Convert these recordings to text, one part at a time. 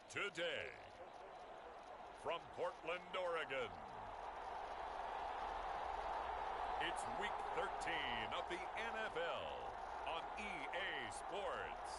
Today, from Portland, Oregon, it's Week 13 of the NFL on EA Sports.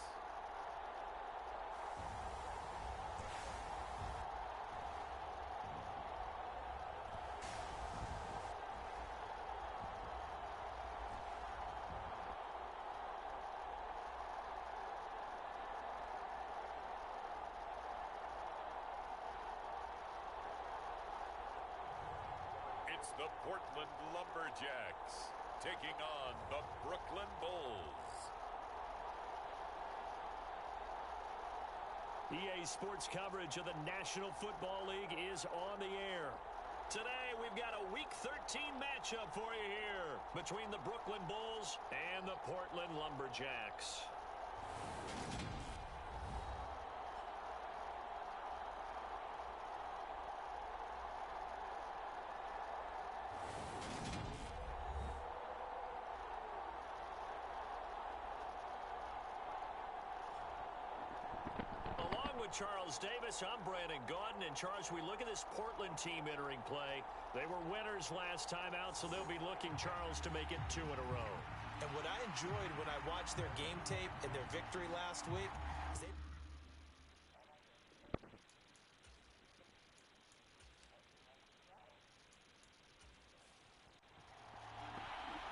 It's the Portland Lumberjacks taking on the Brooklyn Bulls. EA Sports coverage of the National Football League is on the air. Today, we've got a Week 13 matchup for you here between the Brooklyn Bulls and the Portland Lumberjacks. Charles Davis, I'm Brandon Gaudin, and Charles, we look at this Portland team entering play. They were winners last time out, so they'll be looking, Charles, to make it 2 in a row. And what I enjoyed when I watched their game tape and their victory last week is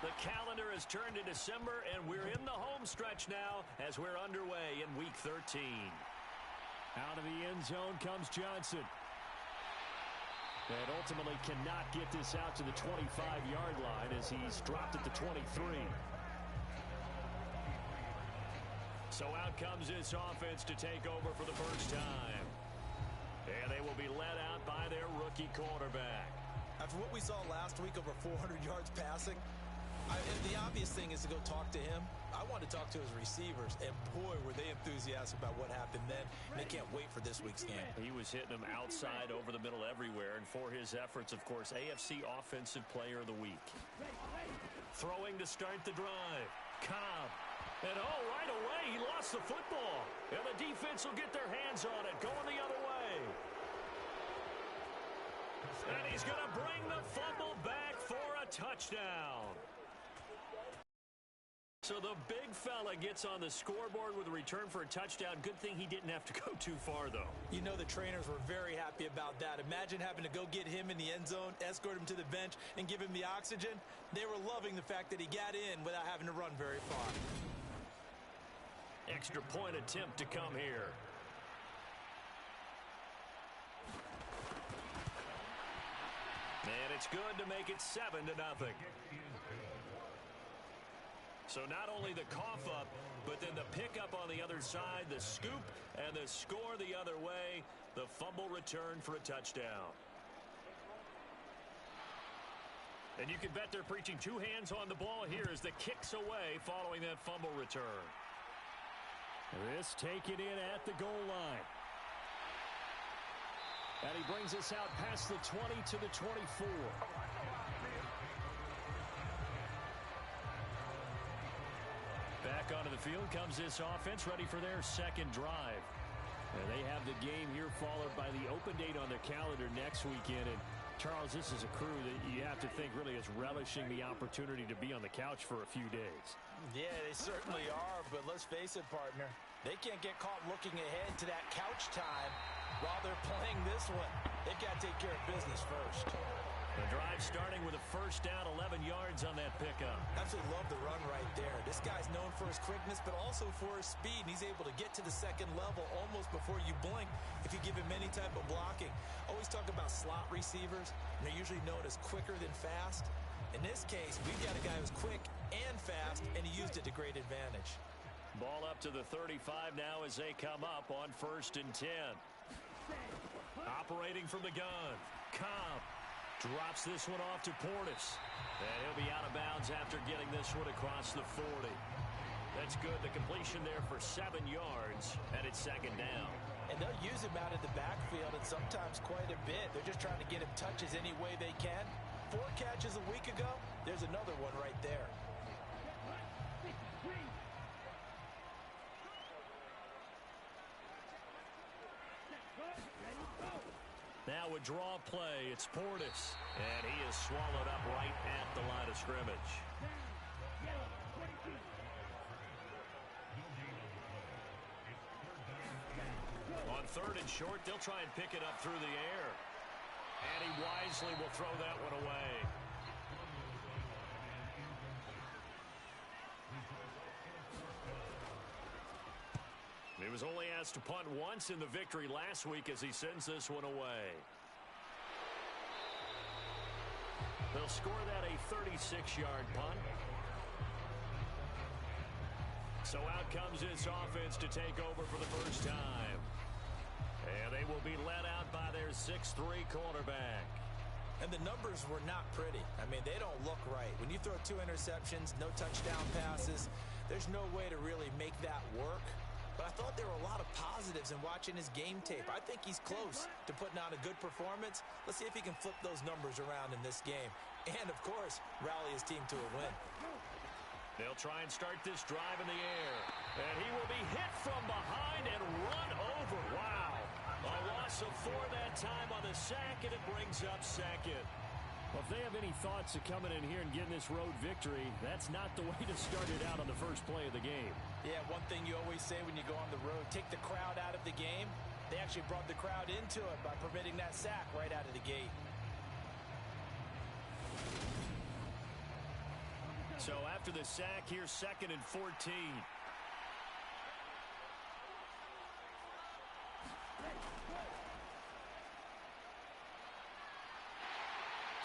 The calendar has turned to December, and we're in the home stretch now as we're underway in Week 13. Out of the end zone comes Johnson. And ultimately cannot get this out to the 25-yard line as he's dropped at the 23. So out comes this offense to take over for the first time. And they will be led out by their rookie quarterback. After what we saw last week, over 400 yards passing, the obvious thing is to go talk to him. I want to talk to his receivers, and boy, were they enthusiastic about what happened then. They can't wait for this week's game. He was hitting them outside, over the middle, everywhere, and for his efforts, of course, AFC Offensive Player of the Week. Throwing to start the drive. Cobb. And right away, he lost the football. And the defense will get their hands on it, going the other way. And he's going to bring the fumble back for a touchdown. So the big fella gets on the scoreboard with a return for a touchdown. Good thing he didn't have to go too far, though. You know the trainers were very happy about that. Imagine having to go get him in the end zone, escort him to the bench, and give him the oxygen. They were loving the fact that he got in without having to run very far. Extra point attempt to come here. And it's good to make it 7-0. So not only the cough up, but then the pickup on the other side, the scoop, and the score the other way, the fumble return for a touchdown. And you can bet they're preaching 2 hands on the ball here as the kick's away following that fumble return. This taken in at the goal line. And he brings us out past the 20 to the 24. Back onto the field comes this offense, ready for their second drive. And they have the game here followed by the open date on their calendar next weekend. And Charles, this is a crew that you have to think really is relishing the opportunity to be on the couch for a few days. Yeah, they certainly are, but let's face it, partner. They can't get caught looking ahead to that couch time while they're playing this one. They've got to take care of business first. The drive starting with a first down, 11 yards on that pickup. Absolutely love the run right there. This guy's known for his quickness, but also for his speed. And he's able to get to the second level almost before you blink if you give him any type of blocking. Always talk about slot receivers, and they're usually known as quicker than fast. In this case, we've got a guy who's quick and fast, and he used it to great advantage. Ball up to the 35 now as they come up on 1st and 10. Operating from the gun, Cobb drops this one off to Portis. And he'll be out of bounds after getting this one across the 40. That's good. The completion there for 7 yards, and it's 2nd down. And they'll use him out of the backfield, and sometimes quite a bit. They're just trying to get him touches any way they can. 4 catches a week ago. There's another one right there. Now a draw play. It's Portis. And he is swallowed up right at the line of scrimmage. On 3rd and short, they'll try and pick it up through the air. And he wisely will throw that one away. He was only asked to punt once in the victory last week as he sends this one away. They'll score that a 36-yard punt. So out comes this offense to take over for the first time. And they will be led out by their 6'3 quarterback. And the numbers were not pretty. I mean, they don't look right. When you throw 2 interceptions, no touchdown passes, there's no way to really make that work. But I thought there were a lot of positives in watching his game tape. I think he's close to putting out a good performance. Let's see if he can flip those numbers around in this game. And, of course, rally his team to a win. They'll try and start this drive in the air. And he will be hit from behind and run over. Wow. A loss of 4 that time on the sack, and it brings up 2nd. Well, if they have any thoughts of coming in here and getting this road victory, that's not the way to start it out on the first play of the game. Yeah, one thing you always say when you go on the road, take the crowd out of the game. They actually brought the crowd into it by permitting that sack right out of the gate. So after the sack, here's 2nd and 14.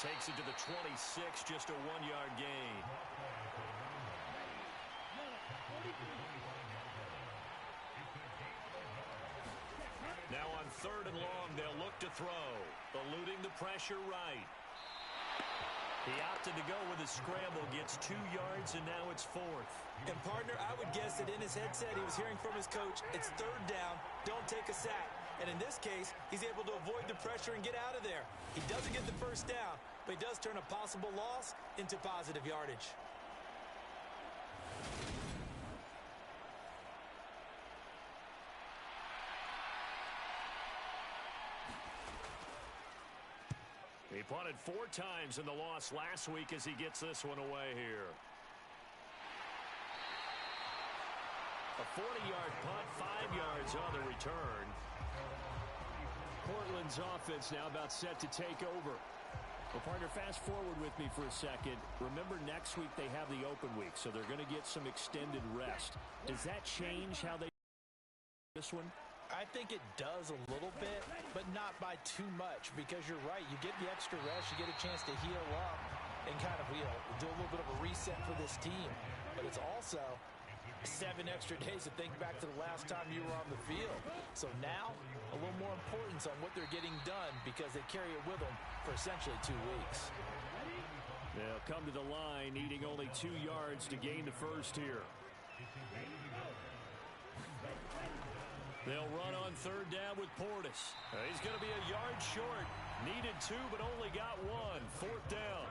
Takes it to the 26, just a 1-yard gain. Now on 3rd and long, they'll look to throw. Eluding the pressure right. He opted to go with a scramble, gets 2 yards, and now it's 4th. And, partner, I would guess that in his headset he was hearing from his coach, it's 3rd down, don't take a sack. And in this case, he's able to avoid the pressure and get out of there. He doesn't get the first down, but he does turn a possible loss into positive yardage. He punted 4 times in the loss last week as he gets this one away here. A 40-yard punt, 5 yards on the return. Portland's offense now about set to take over. Well, partner, fast forward with me for a second. Remember, next week they have the open week, so they're going to get some extended rest. Does that change how they this one? I think it does a little bit, but not by too much, because you're right. You get the extra rest, you get a chance to heal up and kind of do a little bit of a reset for this team. But it's also 7 extra days to think back to the last time you were on the field. So now, a little more importance on what they're getting done because they carry it with them for essentially 2 weeks. They'll come to the line, needing only 2 yards to gain the first here. They'll run on 3rd down with Portis. He's going to be a yard short. Needed 2, but only got 1. 4th down.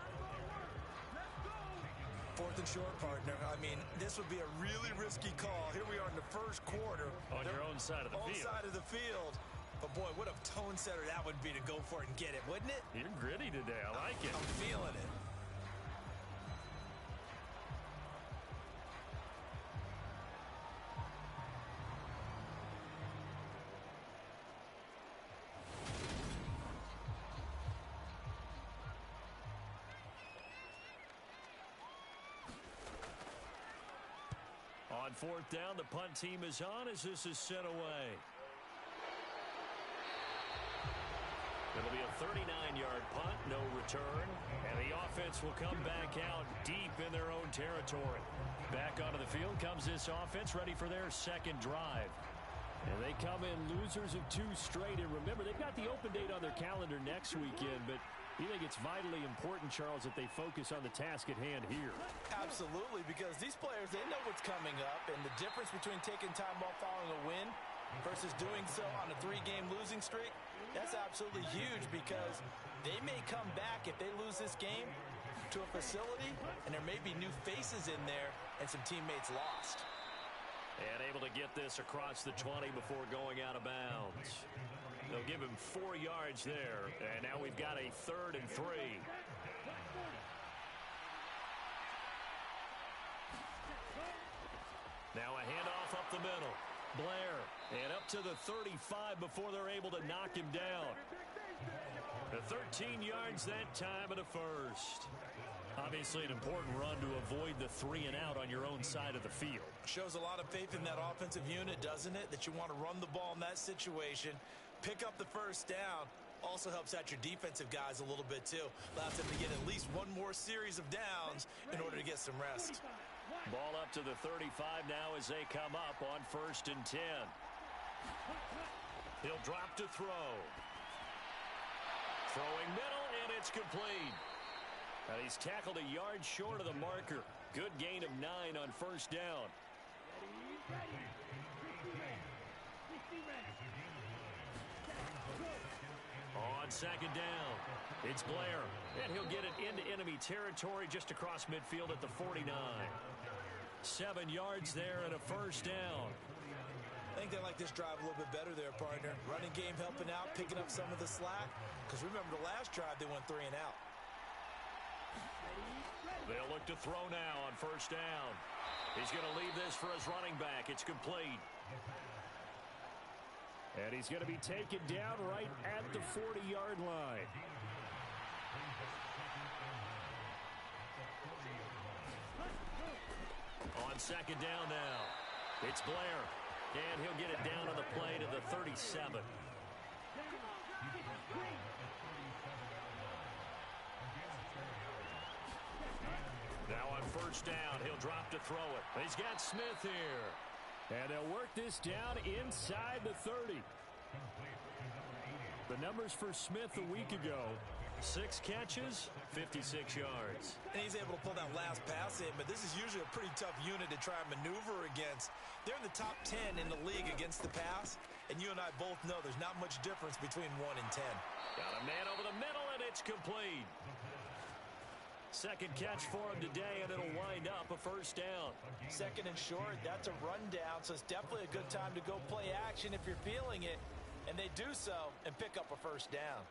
4th and short, partner. I mean, this would be a really risky call. Here we are in the first quarter. On your own side of the field. Side of the field. But, boy, what a tone setter that would be to go for it and get it, wouldn't it? You're gritty today. I like it. I'm feeling it. On 4th down, the punt team is on as this is sent away. It'll be a 39-yard punt, no return, and the offense will come back out deep in their own territory. Back onto the field comes this offense, ready for their 2nd drive. And they come in losers of 2 straight. And remember, they've got the open date on their calendar next weekend, but you think it's vitally important, Charles, that they focus on the task at hand here? Absolutely, because these players, they know what's coming up, and the difference between taking time off following a win versus doing so on a 3-game losing streak, that's absolutely huge because they may come back if they lose this game to a facility, and there may be new faces in there and some teammates lost. And able to get this across the 20 before going out of bounds. They'll give him 4 yards there. And now we've got a 3rd and 3. Now a handoff up the middle. Blair, and up to the 35 before they're able to knock him down. The 13 yards that time and a first. Obviously an important run to avoid the 3 and out on your own side of the field. Shows a lot of faith in that offensive unit, doesn't it? That you want to run the ball in that situation, pick up the first down. Also helps out your defensive guys a little bit too. Allows them to get at least one more series of downs in order to get some rest. Ball up to the 35 now as they come up on 1st and 10. He'll drop to throw. Throwing middle, and it's complete. Now he's tackled a yard short of the marker. Good gain of 9 on 1st down. On 2nd down, it's Blair, and he'll get it into enemy territory just across midfield at the 49. 7 yards there and a 1st down. I think they like this drive a little bit better there, partner. Running game helping out, picking up some of the slack. Because remember the last drive, they went 3 and out. They'll look to throw now on 1st down. He's going to leave this for his running back. It's complete. And he's going to be taken down right at the 40-yard line. On 2nd down now, it's Blair. And he'll get it down on the play to the 37. Now on 1st down, he'll drop to throw it. He's got Smith here. And they'll work this down inside the 30. The numbers for Smith a week ago: 6 catches, 56 yards. And he's able to pull that last pass in, but this is usually a pretty tough unit to try and maneuver against. They're in the top 10 in the league against the pass, and you and I both know there's not much difference between 1 and 10. Got a man over the middle, and it's complete. 2nd catch for him today, and it'll wind up a 1st down. 2nd and short, that's a rundown, so it's definitely a good time to go play action if you're feeling it. And they do so and pick up a 1st down.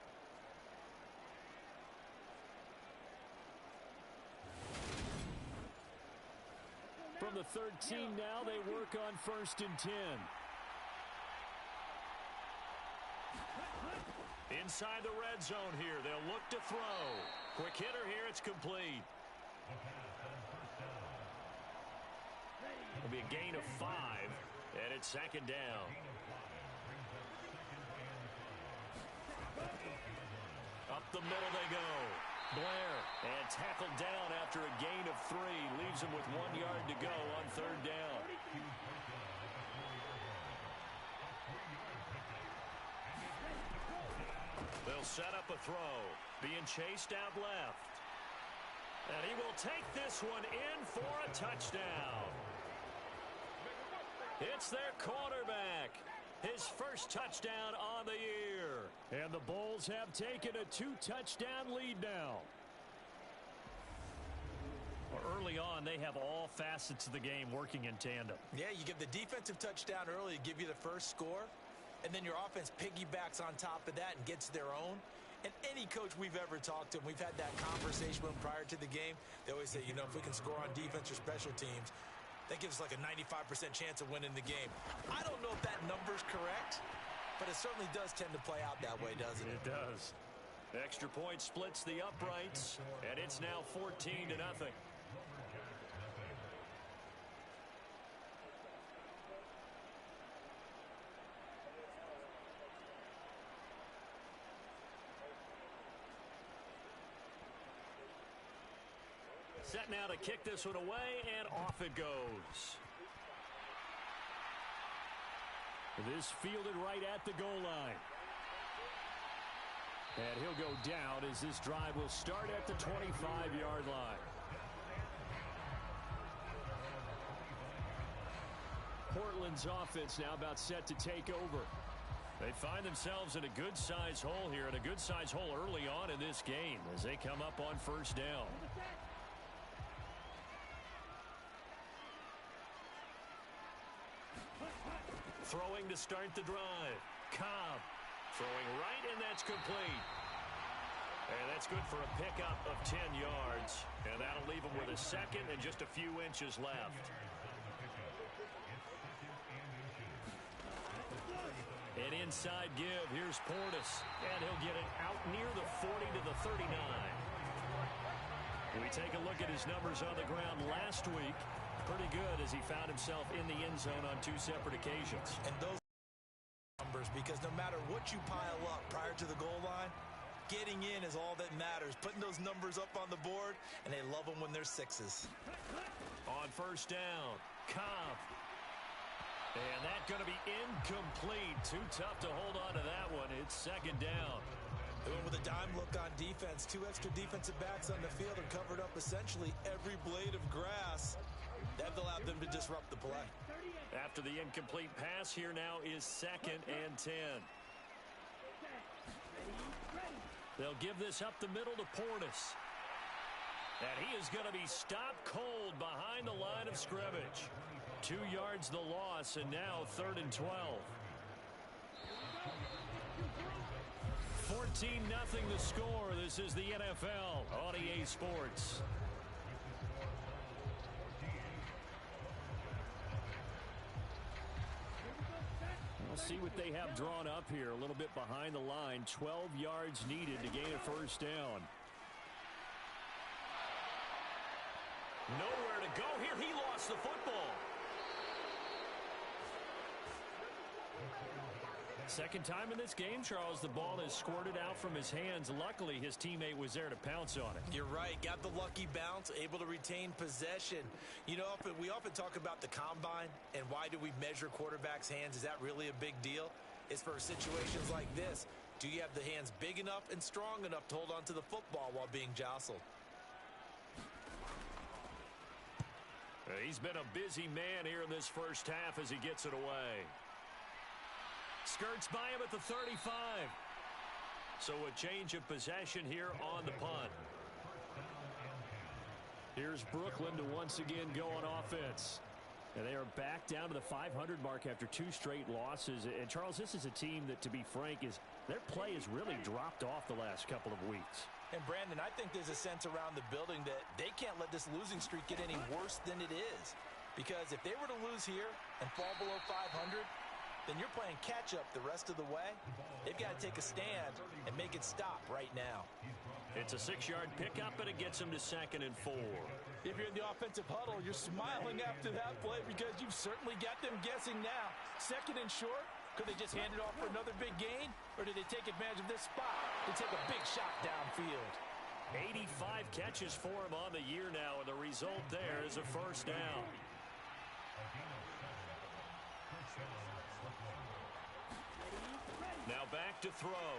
From the 13 now, they work on 1st and 10. Inside the red zone here, they'll look to throw. Quick hitter here, it's complete. It'll be a gain of 5, and it's 2nd down. Up the middle they go. Blair, and tackled down after a gain of 3. Leaves him with 1 yard to go on 3rd down. They'll set up a throw. Being chased out left. And he will take this one in for a touchdown. It's their quarterback. His first touchdown on the year. And the Bulls have taken a 2-touchdown lead now. Well, early on, they have all facets of the game working in tandem. Yeah, you give the defensive touchdown early to give you the first score, and then your offense piggybacks on top of that and gets their own. And any coach we've ever talked to, we've had that conversation with them prior to the game, they always say, you know, if we can score on defense or special teams, that gives us like a 95% chance of winning the game. I don't know if that number's correct, but it certainly does tend to play out that way, doesn't it? It does. Extra point splits the uprights, and it's now 14-0. Set now to kick this one away, and off it goes. This fielded right at the goal line. And he'll go down as this drive will start at the 25-yard line. Portland's offense now about set to take over. They find themselves in a good-sized hole here, and a good-sized hole early on in this game as they come up on 1st down. Throwing to start the drive. Cobb. Throwing right, and that's complete. And that's good for a pickup of 10 yards. And that'll leave him with a second and just a few inches left. An inside give. Here's Portis. And he'll get it out near the 40 to the 39. We take a look at his numbers on the ground last week. Pretty good as he found himself in the end zone on 2 separate occasions. And those numbers, because no matter what you pile up prior to the goal line, getting in is all that matters. Putting those numbers up on the board, and they love them when they're 6s. On first down, Cobb. And that's going to be incomplete. Too tough to hold on to that one. It's second down. They went with a dime look on defense. 2 extra defensive backs on the field and covered up essentially every blade of grass. That allowed them to disrupt the play. After the incomplete pass, here now is second and 10. They'll give this up the middle to Portis. And he is going to be stopped cold behind the line of scrimmage. 2 yards the loss, and now 3rd and 12. 14-0 the score. This is the NFL on EA Sports. We'll see what they have drawn up here. A little bit behind the line. 12 yards needed to gain a first down. Nowhere to go here. He lost the football. Second time in this game, Charles, the ball has squirted out from his hands. Luckily, his teammate was there to pounce on it. You're right. Got the lucky bounce, able to retain possession. You know, we often talk about the combine and why do we measure quarterbacks' hands. Is that really a big deal? It's for situations like this. Do you have the hands big enough and strong enough to hold on to the football while being jostled? He's been a busy man here in this first half as he gets it away. Skirts by him at the 35. So a change of possession here on the punt. Here's Brooklyn to once again go on offense. And they are back down to the 500 mark after 2 straight losses. And, Charles, this is a team that, to be frank, their play has really dropped off the last couple of weeks. And, Brandon, I think there's a sense around the building that they can't let this losing streak get any worse than it is. Because if they were to lose here and fall below 500, then you're playing catch-up the rest of the way. They've got to take a stand and make it stop right now. It's a 6-yard pickup, and it gets them to 2nd and 4. If you're in the offensive huddle, you're smiling after that play because you've certainly got them guessing now. 2nd and short, could they just hand it off for another big gain? Or did they take advantage of this spot to take a big shot downfield? 85 catches for him on the year now, and the result there is a first down. Now back to throw.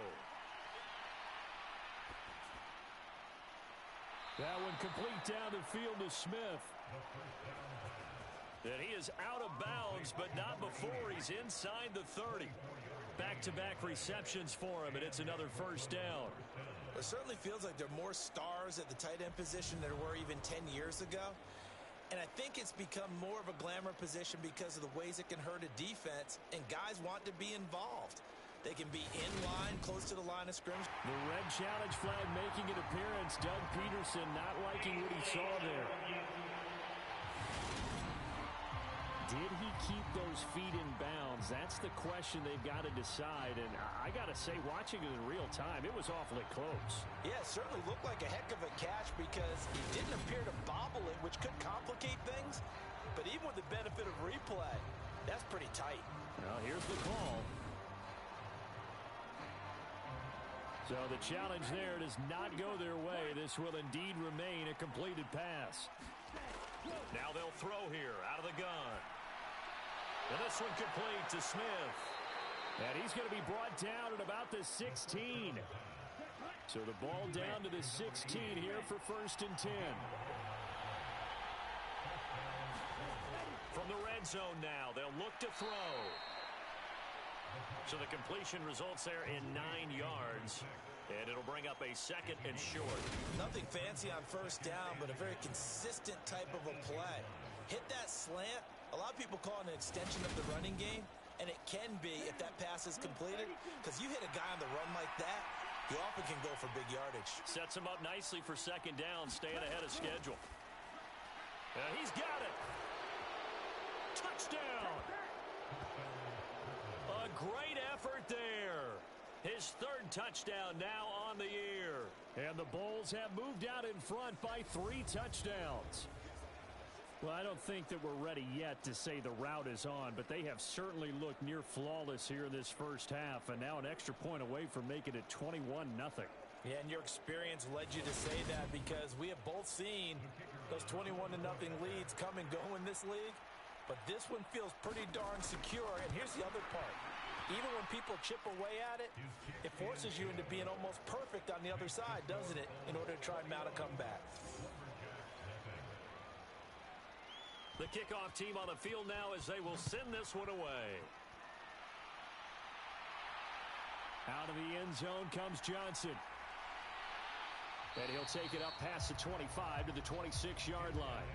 That one complete down the field to Smith. And he is out of bounds, but not before he's inside the 30. Back-to-back receptions for him, and it's another first down. It certainly feels like there are more stars at the tight end position than there were even 10 years ago. And I think it's become more of a glamour position because of the ways it can hurt a defense, and guys want to be involved. They can be in line, close to the line of scrimmage. The red challenge flag making an appearance. Doug Peterson not liking what he saw there. Did he keep those feet in bounds? That's the question they've got to decide. And I got to say, watching it in real time, it was awfully close. Yeah, it certainly looked like a heck of a catch because he didn't appear to bobble it, which could complicate things. But even with the benefit of replay, that's pretty tight. Now, here's the call. So the challenge there does not go their way. This will indeed remain a completed pass. Now they'll throw here out of the gun. And this one complete to Smith. And he's going to be brought down at about the 16. So the ball down to the 16 here for 1st and 10. From the red zone now, they'll look to throw. So the completion results there in 9 yards. And it'll bring up a 2nd and short. Nothing fancy on first down, but a very consistent type of a play. Hit that slant. A lot of people call it an extension of the running game, And it can be if that pass is completed, because you hit a guy on the run like that, he often can go for big yardage. Sets him up nicely for second down, staying ahead of schedule. He's got it. Touchdown. A great effort there. His third touchdown now on the year. And the Bulls have moved out in front by 3 touchdowns. Well, I don't think that we're ready yet to say the route is on, but they have certainly looked near flawless here in this first half, and now an extra point away from making it 21-0. Yeah, and your experience led you to say that, because we have both seen those 21-0 leads come and go in this league, but this one feels pretty darn secure. And here's the other part. Even when people chip away at it, it forces you into being almost perfect on the other side, doesn't it, in order to try and mount a comeback. The kickoff team on the field now as they will send this one away. Out of the end zone comes Johnson. And he'll take it up past the 25 to the 26-yard line.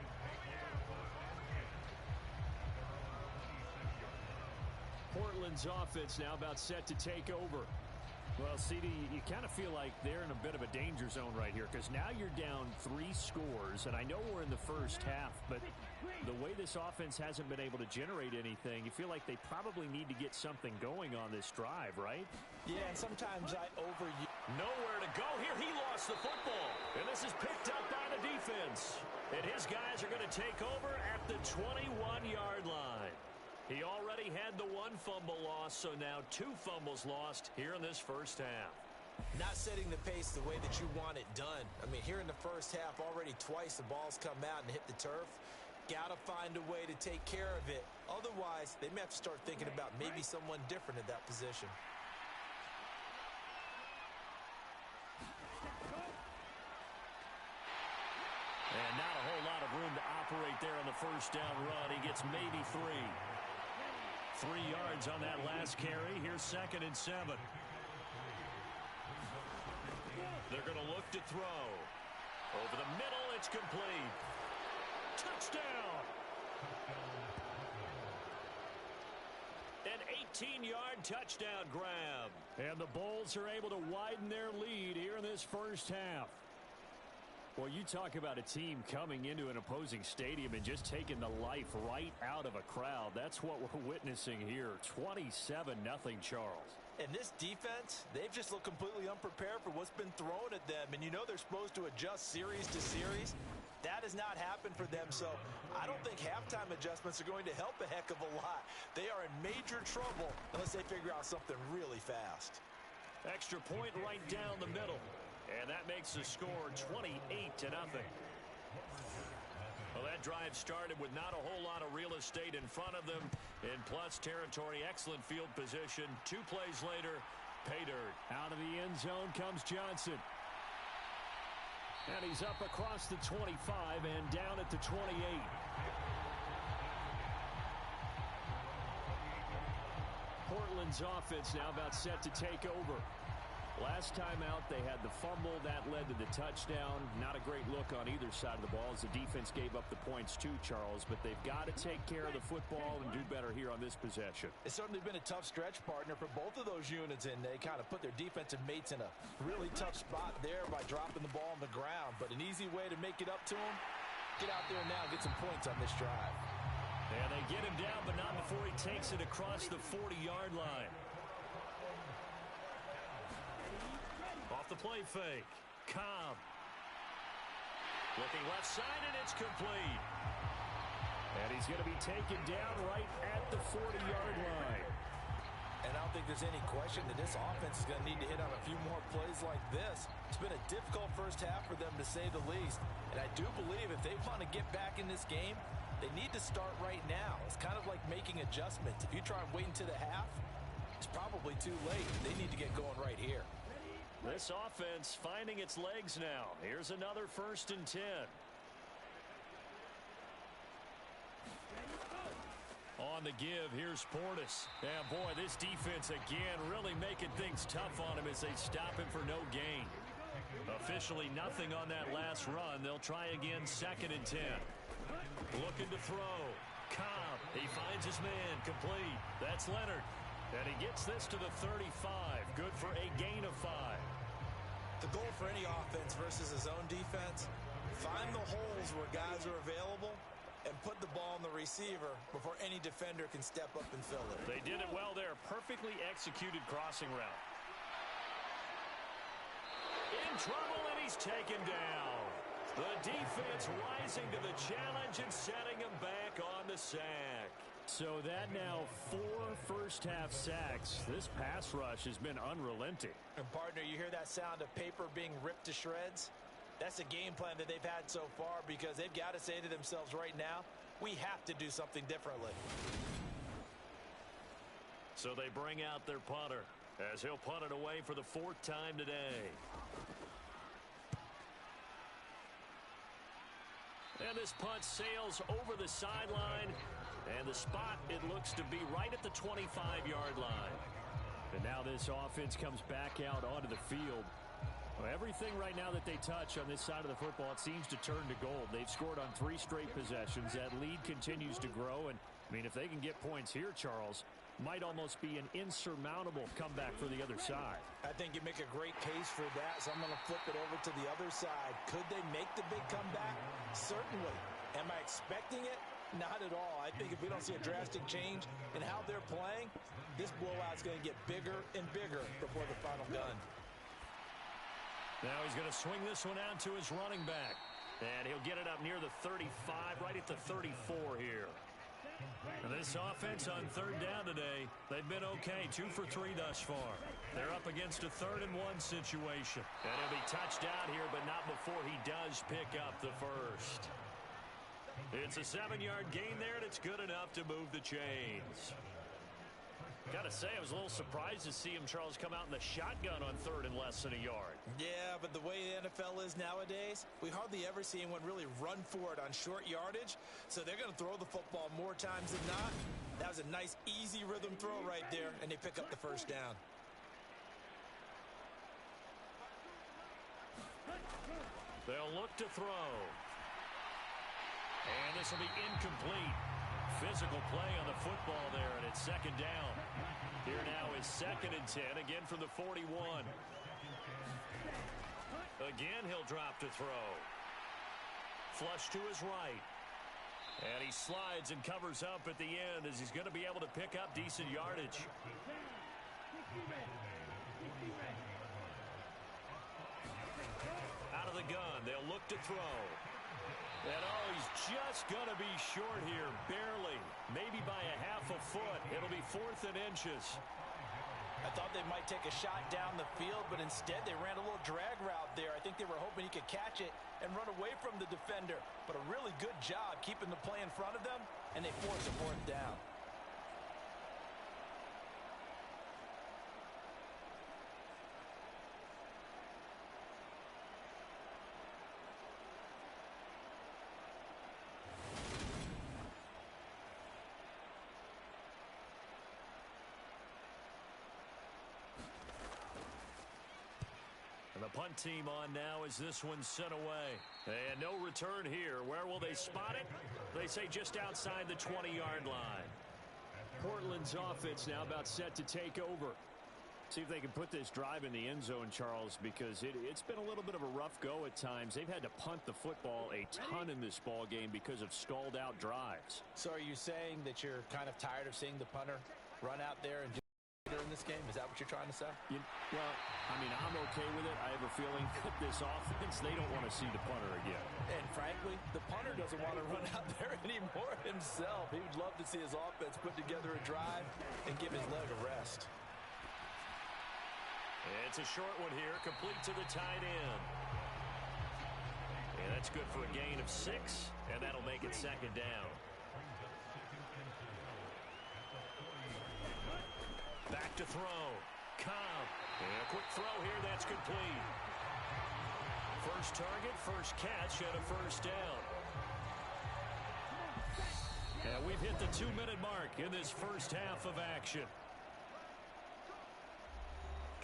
Portland's offense now about set to take over. Well, CD, you kind of feel like they're in a bit of a danger zone right here, because now you're down 3 scores, and I know we're in the first half, but the way this offense hasn't been able to generate anything, you feel like they probably need to get something going on this drive, right? Yeah, and sometimes I overuse. Nowhere to go here. He lost the football, and this is picked up by the defense. And his guys are going to take over at the 21-yard line. He already had the 1 fumble loss, so now 2 fumbles lost here in this first half. Not setting the pace the way that you want it done. I mean, here in the first half, already twice the ball's come out and hit the turf. Got to find a way to take care of it. Otherwise, they may have to start thinking about maybe someone different at that position. And not a whole lot of room to operate there on the first down run. He gets maybe 3. 3 yards on that last carry. Here's 2nd and 7. They're going to look to throw. Over the middle, it's complete. Touchdown! An 18-yard touchdown grab. And the Bulls are able to widen their lead here in this first half. Well, you talk about a team coming into an opposing stadium and just taking the life right out of a crowd. That's what we're witnessing here. 27-0, Charles. And this defense, they've just looked completely unprepared for what's been thrown at them. And you know they're supposed to adjust series to series. That has not happened for them. So I don't think halftime adjustments are going to help a heck of a lot. They are in major trouble unless they figure out something really fast. Extra point right down the middle. And that makes the score 28-0. Well, that drive started with not a whole lot of real estate in front of them. In plus territory, excellent field position. 2 plays later, pay dirt. Out of the end zone comes Johnson. And he's up across the 25 and down at the 28. Portland's offense now about set to take over. Last time out, they had the fumble. That led to the touchdown. Not a great look on either side of the ball as the defense gave up the points too, Charles. But they've got to take care of the football and do better here on this possession. It's certainly been a tough stretch, partner, for both of those units, and they kind of put their defensive mates in a really tough spot there by dropping the ball on the ground. But an easy way to make it up to them, get out there now and get some points on this drive. And they get him down, but not before he takes it across the 40-yard line. Off the play fake. Cobb. Looking left side, and it's complete. And he's going to be taken down right at the 40-yard line. And I don't think there's any question that this offense is going to need to hit on a few more plays like this. It's been a difficult first half for them, to say the least. And I do believe if they want to get back in this game, they need to start right now. It's kind of like making adjustments. If you try and wait until the half, it's probably too late. They need to get going right here. This offense finding its legs now. Here's another 1st and 10. On the give, here's Portis. And boy, this defense again really making things tough on him as they stop him for no gain. Officially nothing on that last run. They'll try again, 2nd and 10. Looking to throw. Cobb, he finds his man, complete. That's Leonard. And he gets this to the 35. Good for a gain of 5. The goal for any offense versus his own defense, find the holes where guys are available and put the ball on the receiver before any defender can step up and fill it. They did it well there. Perfectly executed crossing route. In trouble, and he's taken down. The defense rising to the challenge and setting him back on the sack. So that now 4 first-half sacks. This pass rush has been unrelenting. And, partner, you hear that sound of paper being ripped to shreds? That's a game plan that they've had so far because they've got to say to themselves right now, we have to do something differently. So they bring out their punter as he'll punt it away for the 4th time today. And this punt sails over the sideline. And the spot, it looks to be right at the 25-yard line. And now this offense comes back out onto the field. Well, everything right now that they touch on this side of the football, it seems to turn to gold. They've scored on 3 straight possessions. That lead continues to grow. And, I mean, if they can get points here, Charles, might almost be an insurmountable comeback for the other side. I think you make a great case for that, so I'm going to flip it over to the other side. Could they make the big comeback? Certainly. Am I expecting it? Not at all. I think if we don't see a drastic change in how they're playing, this blowout's going to get bigger and bigger before the final gun. Now he's going to swing this one out to his running back. And he'll get it up near the 35, right at the 34 here. And this offense on 3rd down today, they've been okay. 2 for 3 thus far. They're up against a 3rd and 1 situation. And he'll be touched out here, but not before he does pick up the first. It's a 7-yard gain there, and it's good enough to move the chains. Got to say, I was a little surprised to see him, Charles, come out in the shotgun on 3rd and less than a yard. Yeah, but the way the NFL is nowadays, we hardly ever see anyone really run for it on short yardage. So they're going to throw the football more times than not. That was a nice, easy rhythm throw right there, and they pick up the first down. They'll look to throw. And this will be incomplete. Physical play on the football there, and it's 2nd down. Here now is 2nd and 10, again from the 41. Again, he'll drop to throw. Flush to his right. And he slides and covers up at the end as he's going to be able to pick up decent yardage. Out of the gun, they'll look to throw. And he's just going to be short here, barely. Maybe by a half a foot. It'll be 4th and inches. I thought they might take a shot down the field, but instead they ran a little drag route there. I think they were hoping he could catch it and run away from the defender. But a really good job keeping the play in front of them, and they force a 4th down. And the punt team on now as this one's sent away. And no return here. Where will they spot it? They say just outside the 20-yard line. Portland's offense now about set to take over. See if they can put this drive in the end zone, Charles, because it's been a little bit of a rough go at times. They've had to punt the football a ton in this ball game because of stalled-out drives. So are you saying that you're kind of tired of seeing the punter run out there and in this game? Is that what you're trying to say? Well, I mean, I'm okay with it. I have a feeling that this offense, they don't want to see the punter again. And frankly, the punter doesn't want to run out there anymore himself. He would love to see his offense put together a drive and give his leg a rest. It's a short one here, complete to the tight end. And that's good for a gain of 6, and that'll make it 2nd down. Back to throw. Cobb. And a quick throw here. That's complete. First target, first catch, and a first down. And we've hit the 2-minute mark in this first half of action.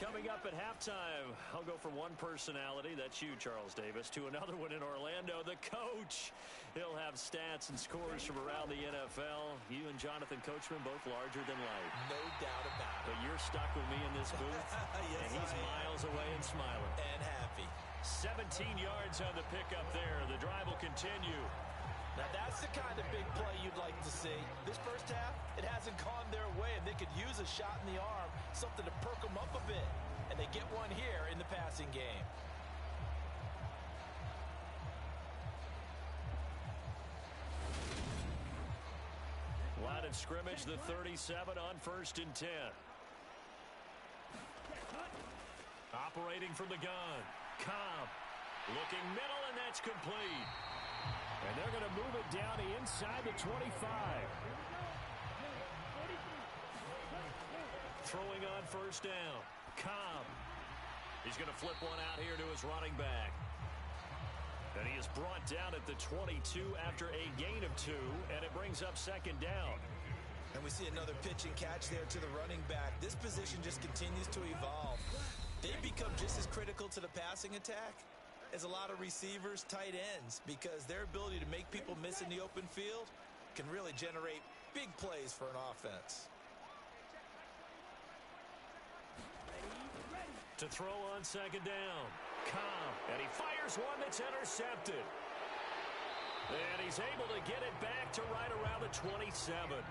Coming up at halftime, I'll go from one personality, that's you, Charles Davis, to another one in Orlando, the coach. He'll have stats and scores from around the NFL. You and Jonathan Coachman both larger than life. No doubt about it. But you're stuck with me in this booth, yes, and he's miles away and smiling. And happy. 17 yards on the pickup there. The drive will continue. Now that's the kind of big play you'd like to see. This first half, it hasn't gone their way, and they could use a shot in the arm, something to perk them up a bit. And they get one here in the passing game. Line of scrimmage, the 37 on 1st and 10. Operating from the gun. Cobb looking middle, and that's complete. And they're going to move it down to inside the 25. Throwing on 1st down. Cobb. He's going to flip one out here to his running back. And he is brought down at the 22 after a gain of 2, and it brings up 2nd down. And we see another pitch and catch there to the running back. This position just continues to evolve. They become just as critical to the passing attack as a lot of receivers, tight ends, because their ability to make people miss in the open field can really generate big plays for an offense. To throw on 2nd down. Cobb, and he fires one that's intercepted. And he's able to get it back to right around the 27.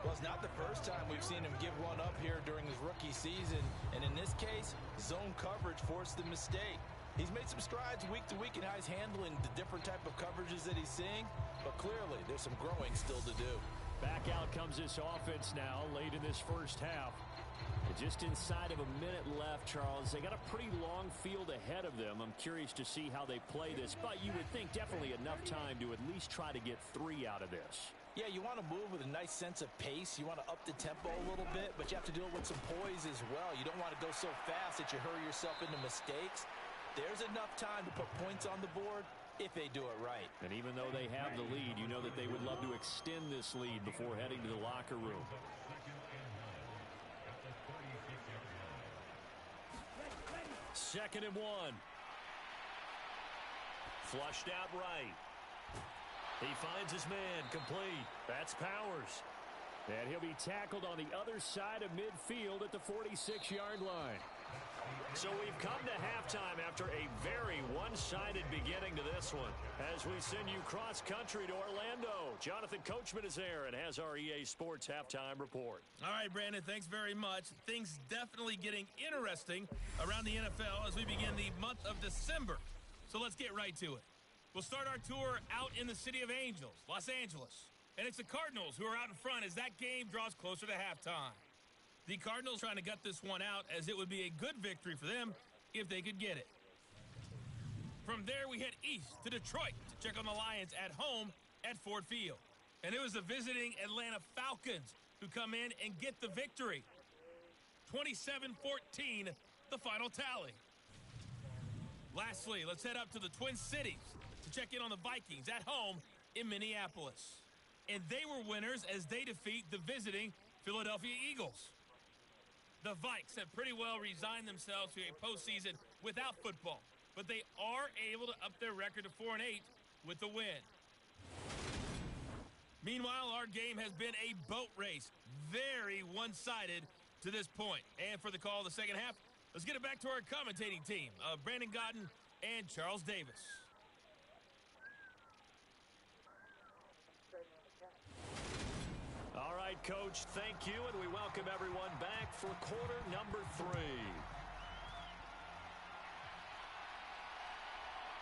Well, it's not the first time we've seen him give one up here during his rookie season. And in this case, zone coverage forced the mistake. He's made some strides week to week in how he's handling the different type of coverages that he's seeing. But clearly, there's some growing still to do. Back out comes this offense now late in this first half. Just inside of a minute left, Charles. They got a pretty long field ahead of them. I'm curious to see how they play this. But you would think definitely enough time to at least try to get 3 out of this. Yeah, you want to move with a nice sense of pace. You want to up the tempo a little bit, but you have to do it with some poise as well. You don't want to go so fast that you hurry yourself into mistakes. There's enough time to put points on the board if they do it right. And even though they have the lead, you know that they would love to extend this lead before heading to the locker room. Second and 1. Flushed out right. He finds his man, complete. That's Powers. And he'll be tackled on the other side of midfield at the 46-yard line. So we've come to halftime after a very one-sided beginning to this one. As we send you cross-country to Orlando, Jonathan Coachman is there and has our EA Sports halftime report. All right, Brandon, thanks very much. Things definitely getting interesting around the NFL as we begin the month of December. So let's get right to it. We'll start our tour out in the city of Angels, Los Angeles. And it's the Cardinals who are out in front as that game draws closer to halftime. The Cardinals trying to gut this one out as it would be a good victory for them if they could get it. From there, we head east to Detroit to check on the Lions at home at Ford Field. And it was the visiting Atlanta Falcons who come in and get the victory. 27-14, the final tally. Lastly, let's head up to the Twin Cities to check in on the Vikings at home in Minneapolis. And they were winners as they defeat the visiting Philadelphia Eagles. The Vikes have pretty well resigned themselves to a postseason without football, but they are able to up their record to 4-8 with the win. Meanwhile, our game has been a boat race, very one-sided to this point. And for the call of the second half, let's get it back to our commentating team of Brandon Godden and Charles Davis. All right, Coach, thank you, and we welcome everyone back for quarter number 3.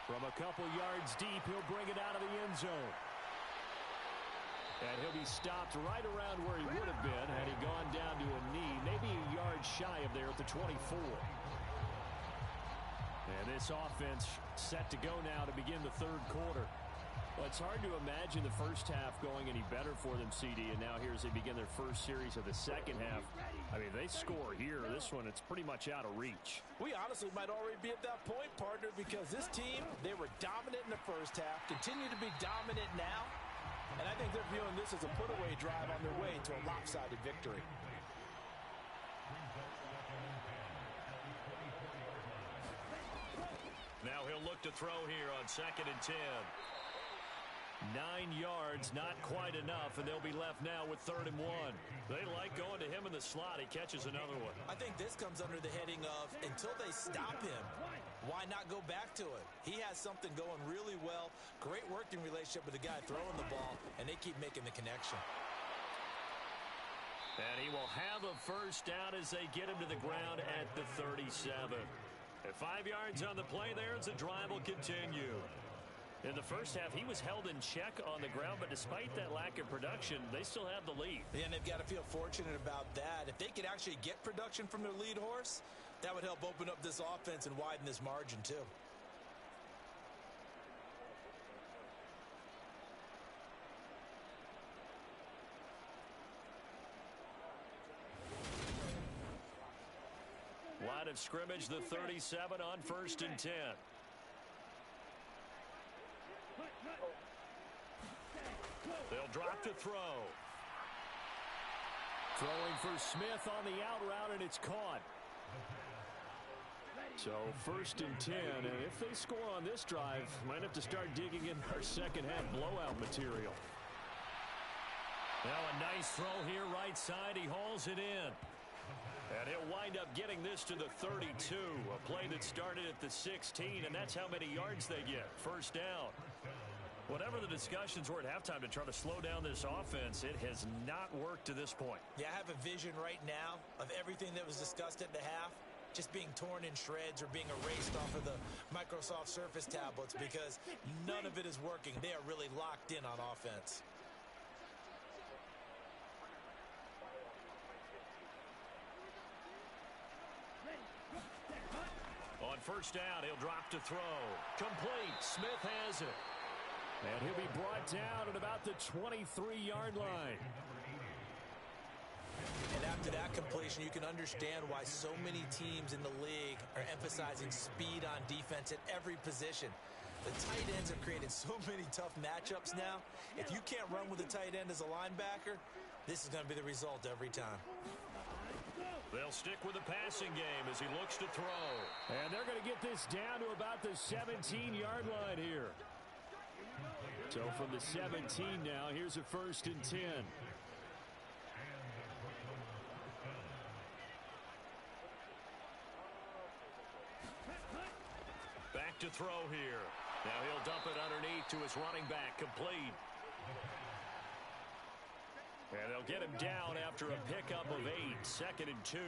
From a couple yards deep, he'll bring it out of the end zone. And he'll be stopped right around where he would have been had he gone down to a knee, maybe a yard shy of there at the 24. And this offense set to go now to begin the third quarter. Well, it's hard to imagine the first half going any better for them, CD, and now here as they begin their first series of the second half. I mean, they score here. This one, it's pretty much out of reach. We honestly might already be at that point, partner, because this team, they were dominant in the first half, continue to be dominant now, and I think they're viewing this as a put-away drive on their way to a lopsided victory. Now he'll look to throw here on 2nd and 10. 9 yards, not quite enough, and they'll be left now with 3rd and 1. They like going to him in the slot. He catches another one. I think this comes under the heading of until they stop him, why not go back to it? He has something going really well, great working relationship with the guy throwing the ball, and they keep making the connection. And he will have a first down as they get him to the ground at the 37. At 5 yards on the play there as the drive will continue. In the first half, he was held in check on the ground, but despite that lack of production, they still have the lead. And they've got to feel fortunate about that. If they could actually get production from their lead horse, that would help open up this offense and widen this margin too. Line of scrimmage, the 37 on 1st and 10. They'll drop to throw. Throwing for Smith on the out route, and it's caught. So 1st and 10, and if they score on this drive, might have to start digging in our second half blowout material. Now a nice throw here right side. He hauls it in. And he'll wind up getting this to the 32. A play that started at the 16, and that's how many yards they get. First down. Whatever the discussions were at halftime to try to slow down this offense, it has not worked to this point. Yeah, I have a vision right now of everything that was discussed at the half just being torn in shreds or being erased off of the Microsoft Surface tablets because none of it is working. They are really locked in on offense. On first down, he'll drop to throw. Complete. Smith has it. And he'll be brought down at about the 23-yard line. And after that completion, you can understand why so many teams in the league are emphasizing speed on defense at every position. The tight ends have created so many tough matchups now. If you can't run with a tight end as a linebacker, this is going to be the result every time. They'll stick with the passing game as he looks to throw. And they're going to get this down to about the 17-yard line here. So from the 17 now, here's a 1st and 10. Back to throw here. Now he'll dump it underneath to his running back, complete. And they'll get him down after a pickup of 8, 2nd and 2.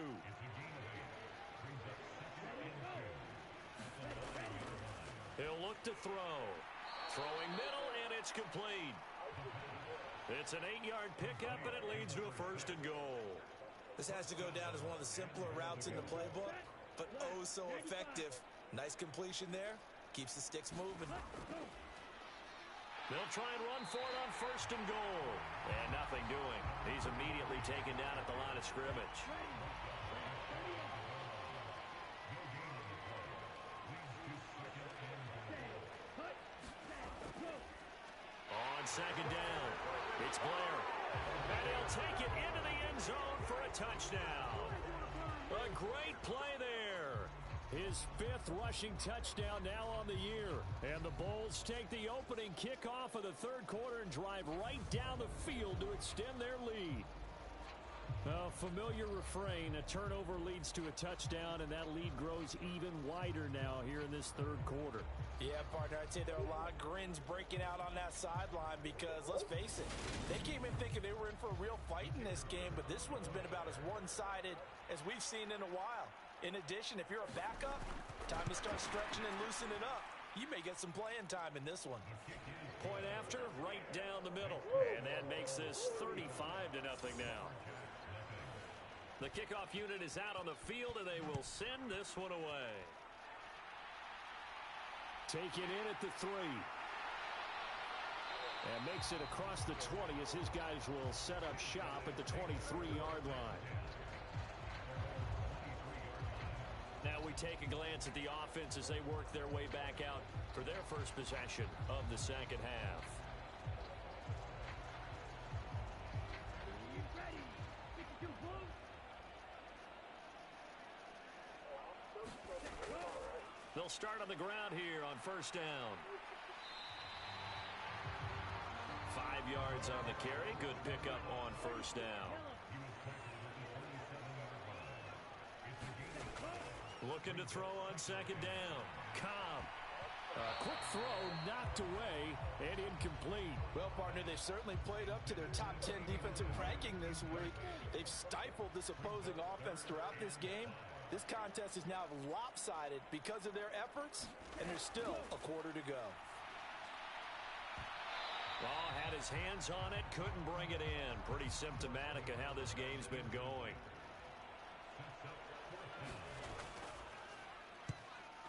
He'll look to throw. Throwing middle, and it's complete. It's an 8-yard pickup, and it leads to a 1st and goal. This has to go down as one of the simpler routes in the playbook, but oh so effective. Nice completion there. Keeps the sticks moving. They'll try and run for it on 1st and goal. And nothing doing. He's immediately taken down at the line of scrimmage. On 2nd down, it's Blair. And he'll take it into the end zone for a touchdown. A great play there. His 5th rushing touchdown now on the year. And the Bulls take the opening kickoff of the 3rd quarter and drive right down the field to extend their lead. A familiar refrain, a turnover leads to a touchdown, and that lead grows even wider now here in this 3rd quarter. Yeah, partner, I'd say there are a lot of grins breaking out on that sideline because, let's face it, they came in thinking they were in for a real fight in this game, but this one's been about as one-sided as we've seen in a while. In addition, if you're a backup, time to start stretching and loosening up. You may get some playing time in this one. Point after, right down the middle. And that makes this 35-0 now. The kickoff unit is out on the field, and they will send this one away. Taken in at the 3. And makes it across the 20 as his guys will set up shop at the 23-yard line. Now we take a glance at the offense as they work their way back out for their first possession of the second half. They'll start on the ground here on first down. 5 yards on the carry. Good pickup on first down. Looking to throw on second down. Cobb. Quick throw, knocked away, and incomplete. Well, partner, they've certainly played up to their top 10 defensive ranking this week. They've stifled this opposing offense throughout this game. This contest is now lopsided because of their efforts, and there's still a quarter to go. Ball had his hands on it, couldn't bring it in. Pretty symptomatic of how this game's been going.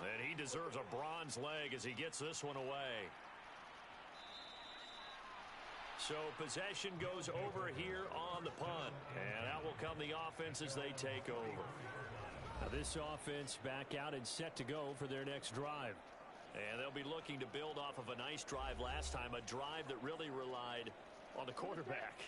And he deserves a bronze leg as he gets this one away. So possession goes over here on the punt. And out will come the offense as they take over. Now this offense back out and set to go for their next drive. And they'll be looking to build off of a nice drive last time, a drive that really relied on the quarterback.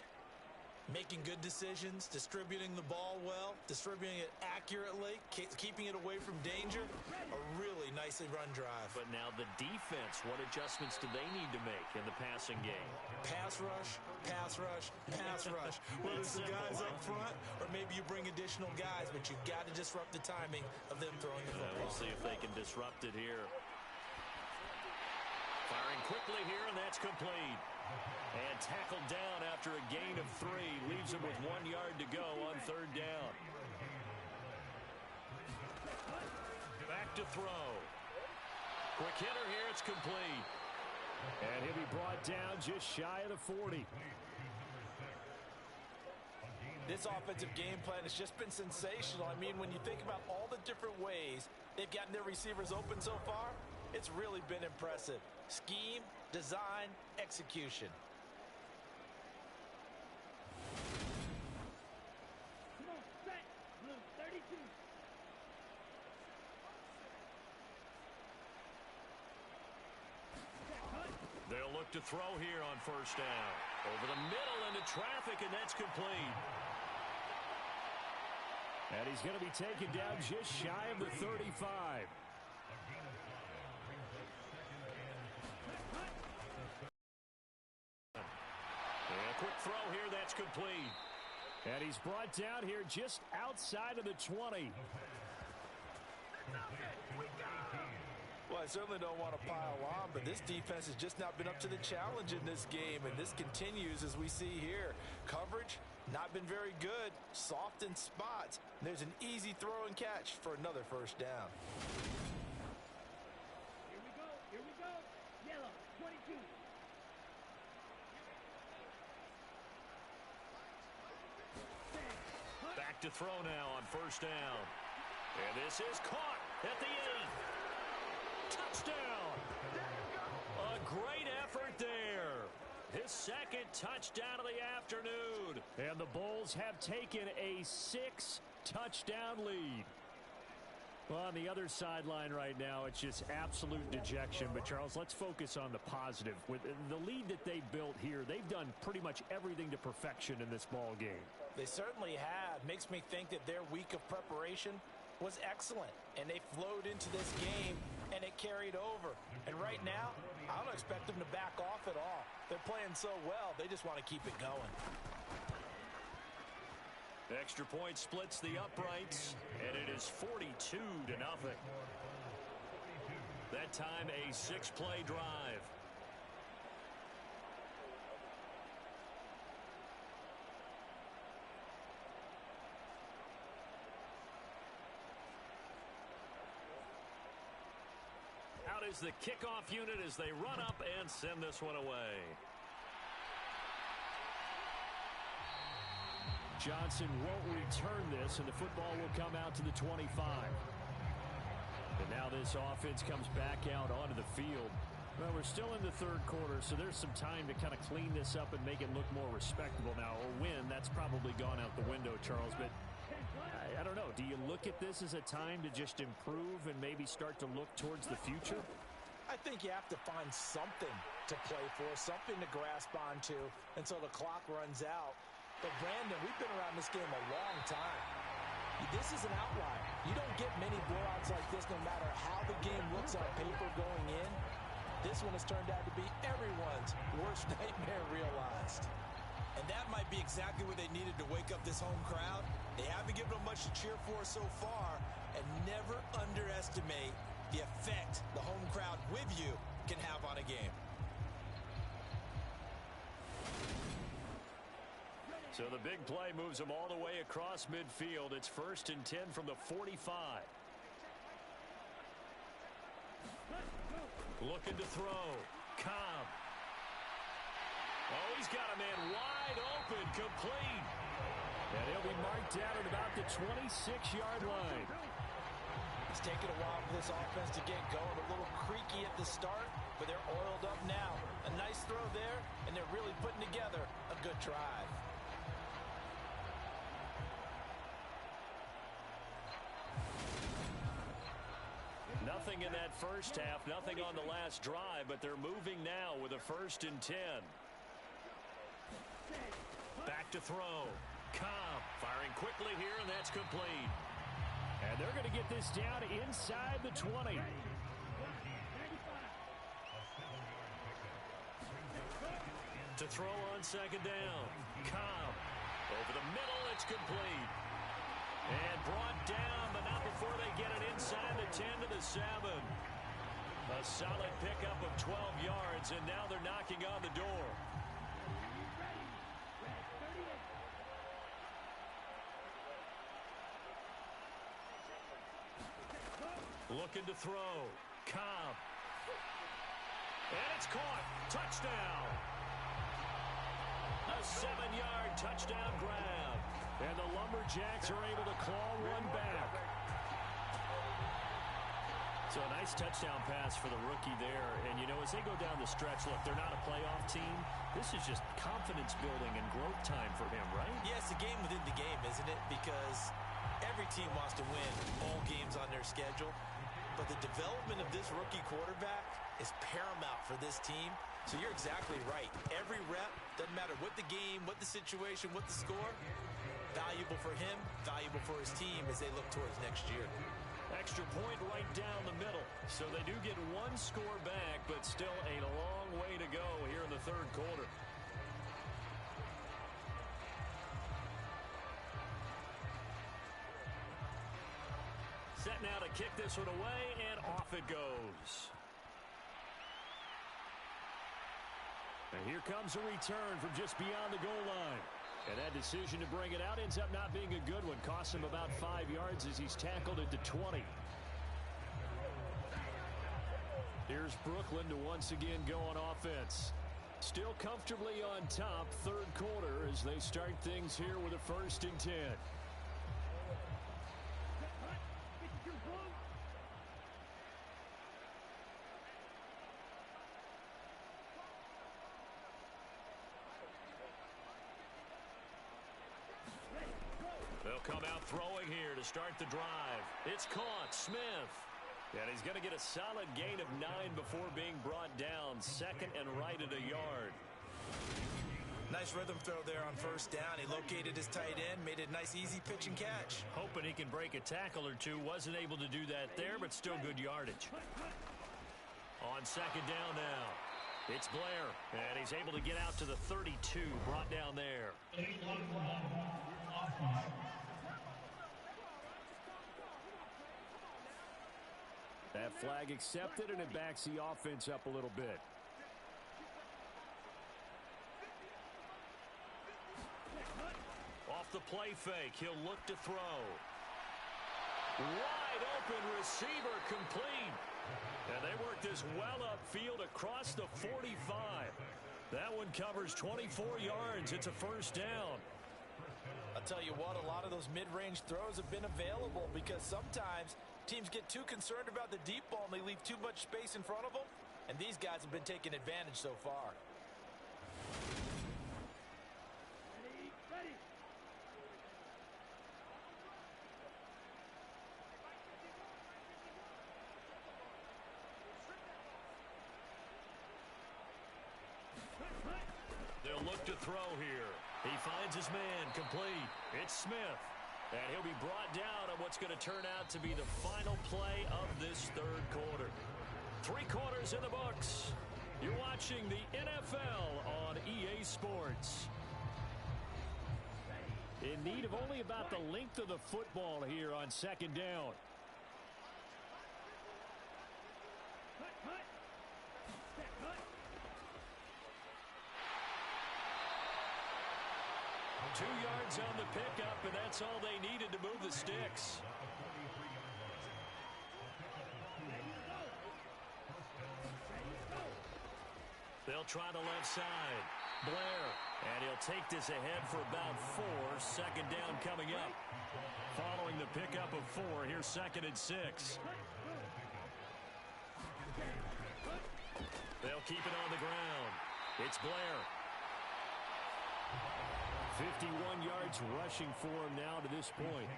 Making good decisions, distributing the ball well, distributing it accurately, keeping it away from danger. A really nicely run drive. But now the defense, what adjustments do they need to make in the passing game? Pass rush, pass rush, pass rush. Whether it's the guys up front or maybe you bring additional guys, but you've got to disrupt the timing of them throwing the football. We'll see if they can disrupt it here. Firing quickly here, and that's complete. And tackled down after a gain of 3. Leaves him with 1 yard to go on third down. Back to throw. Quick hitter here. It's complete. And he'll be brought down just shy of the 40. This offensive game plan has just been sensational. I mean, when you think about all the different ways they've gotten their receivers open so far, it's really been impressive. Scheme, design, execution. They'll look to throw here on first down. Over the middle into traffic, and that's complete. And he's going to be taken down just shy of the 35. And a quick throw here, that's complete. And he's brought down here just outside of the 20. Well, I certainly don't want to pile on, but this defense has just not been up to the challenge in this game, and this continues as we see here. Coverage, not been very good, soft in spots. There's an easy throw and catch for another first down. Here we go, yellow, 22. Back to throw now on first down. And this is caught at the 8. Touchdown! A great effort there. His second touchdown of the afternoon. And the Bulls have taken a 6-touchdown lead. Well, on the other sideline right now, it's just absolute dejection. But, Charles, let's focus on the positive. With the lead that they built here, they've done pretty much everything to perfection in this ball game. They certainly have. Makes me think that their week of preparation was excellent, and they flowed into this game, and it carried over. And right now, I don't expect them to back off at all. They're playing so well, they just want to keep it going. Extra point splits the uprights, and it is 42-0. That time, a 6-play drive. Out is the kickoff unit as they run up and send this one away. Johnson won't return this, and the football will come out to the 25. And now this offense comes back out onto the field. Well, we're still in the third quarter, so there's some time to kind of clean this up and make it look more respectable now. A win, that's probably gone out the window, Charles, but I don't know. Do you look at this as a time to just improve and maybe start to look towards the future? I think you have to find something to play for, something to grasp onto until the clock runs out. But, Brandon, we've been around this game a long time. This is an outlier. You don't get many blowouts like this no matter how the game looks on paper going in. This one has turned out to be everyone's worst nightmare realized. And that might be exactly what they needed to wake up this home crowd. They haven't given them much to cheer for so far, and never underestimate the effect the home crowd with you can have on a game. So the big play moves them all the way across midfield. It's 1st and 10 from the 45. Looking to throw. Cobb. Oh, he's got a man wide open, complete. And he'll be marked down at about the 26-yard line. It's taken a while for this offense to get going. A little creaky at the start, but they're oiled up now. A nice throw there, and they're really putting together a good drive. Nothing in that first half, nothing on the last drive, but they're moving now with a 1st and 10. Back to throw. Cobb firing quickly here, and that's complete. And they're going to get this down inside the 20. To throw on 2nd down. Cobb over the middle, it's complete. And brought down, but not before they get it inside the 10 to the 7. A solid pickup of 12 yards, and now they're knocking on the door. Looking to throw. Cobb. And it's caught. Touchdown. A 7-yard touchdown grab. And the Lumberjacks are able to claw one back. So a nice touchdown pass for the rookie there. And, you know, as they go down the stretch, look, they're not a playoff team. This is just confidence building and growth time for him, right? Yeah, it's a game within the game, isn't it? Because every team wants to win all games on their schedule. But the development of this rookie quarterback is paramount for this team. So you're exactly right. Every rep, doesn't matter what the game, what the situation, what the score, valuable for him, valuable for his team as they look towards next year. Extra point right down the middle. So they do get one score back, but still a long way to go here in the 3rd quarter. Set now to kick this one away, and off it goes. And here comes a return from just beyond the goal line. And that decision to bring it out ends up not being a good one. Costs him about 5 yards as he's tackled at the 20. Here's Brooklyn to once again go on offense. Still comfortably on top, 3rd quarter as they start things here with a 1st and 10. They'll come out throwing here to start the drive. It's caught. Smith. And he's going to get a solid gain of 9 before being brought down. 2nd and right at a yard. Nice rhythm throw there on 1st down. He located his tight end, made a nice easy pitch and catch. Hoping he can break a tackle or two. Wasn't able to do that there, but still good yardage. On 2nd down now. It's Blair, and he's able to get out to the 32, brought down there. That flag accepted, and it backs the offense up a little bit. Off the play fake, he'll look to throw. Wide open receiver complete. And they work this well upfield across the 45. That one covers 24 yards. It's a 1st down. I'll tell you what, a lot of those mid-range throws have been available because sometimes teams get too concerned about the deep ball and they leave too much space in front of them. And these guys have been taking advantage so far. Ready. They'll look to throw here. He finds his man complete. It's Smith. And he'll be brought down on what's going to turn out to be the final play of this third quarter. 3 quarters in the books. You're watching the NFL on EA Sports. In need of only about the length of the football here on second down. Cut. 2 yards on the pickup, and that's all they needed to move the sticks. They'll try the left side. Blair, and he'll take this ahead for about 4. Second down coming up. Following the pickup of 4, here's 2nd and 6. They'll keep it on the ground. It's Blair. 51 yards rushing for him now to this point.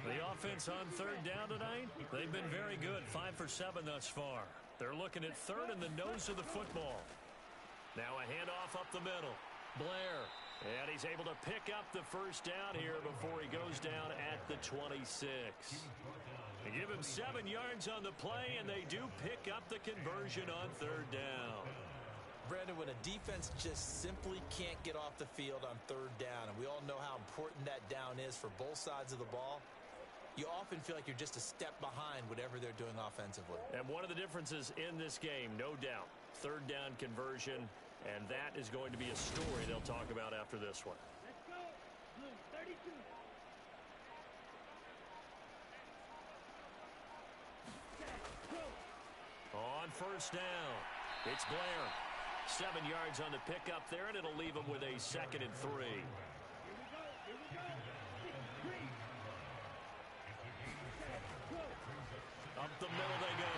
The offense on third down tonight, they've been very good. 5 for 7 thus far. They're looking at third in the nose of the football. Now a handoff up the middle. Blair. And he's able to pick up the first down here before he goes down at the 26. They give him 7 yards on the play, and they do pick up the conversion on third down. Brandon, when a defense just simply can't get off the field on third down, and we all know how important that down is for both sides of the ball, you often feel like you're just a step behind whatever they're doing offensively. And one of the differences in this game, no doubt, third down conversion, and that is going to be a story they'll talk about after this one. Let's go. Blue 32. Set. Go. On first down, it's Blair. 7 yards on the pickup there, and it'll leave him with a 2nd and 3. Here we go. 6-3. Set. Go. Up the middle they go.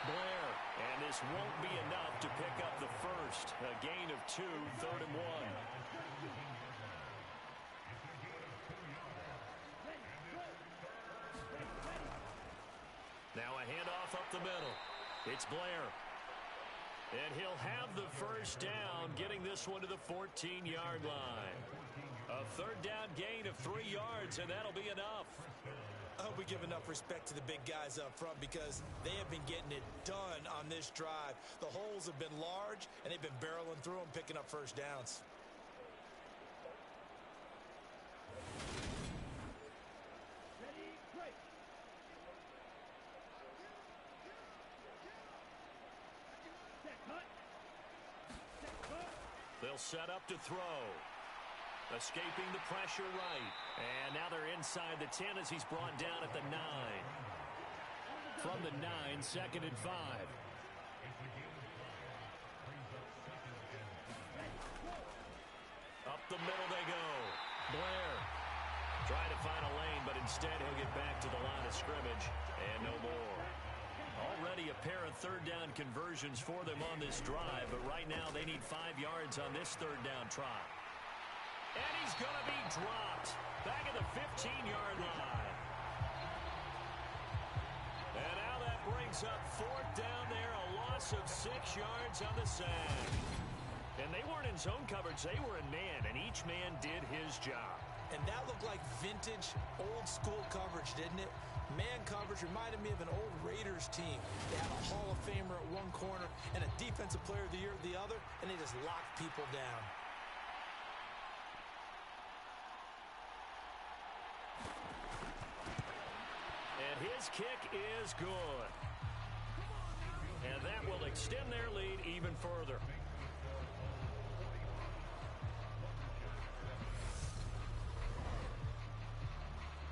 Blair. And this won't be enough to pick up the first. A gain of 2, 3rd and 1. Now a handoff up the middle. It's Blair. And he'll have the first down, getting this one to the 14-yard line. A third down gain of 3 yards, and that'll be enough. I hope we give enough respect to the big guys up front because they have been getting it done on this drive. The holes have been large, and they've been barreling through them, picking up first downs. Ready, break. Set, cut. Set, go. They'll set up to throw. Escaping the pressure right. And now they're inside the 10 as he's brought down at the 9. From the 9, 2nd and 5. Up the middle they go. Blair trying to find a lane, but instead he'll get back to the line of scrimmage. And no more. Already a pair of third down conversions for them on this drive, but right now they need 5 yards on this third down try. And he's going to be dropped back at the 15-yard line. And now that brings up 4th down there, a loss of 6 yards on the sack. And they weren't in zone coverage, they were in man, and each man did his job. And that looked like vintage, old-school coverage, didn't it? Man coverage reminded me of an old Raiders team. They had a Hall of Famer at one corner and a Defensive Player of the Year at the other, and they just locked people down. And his kick is good. And that will extend their lead even further.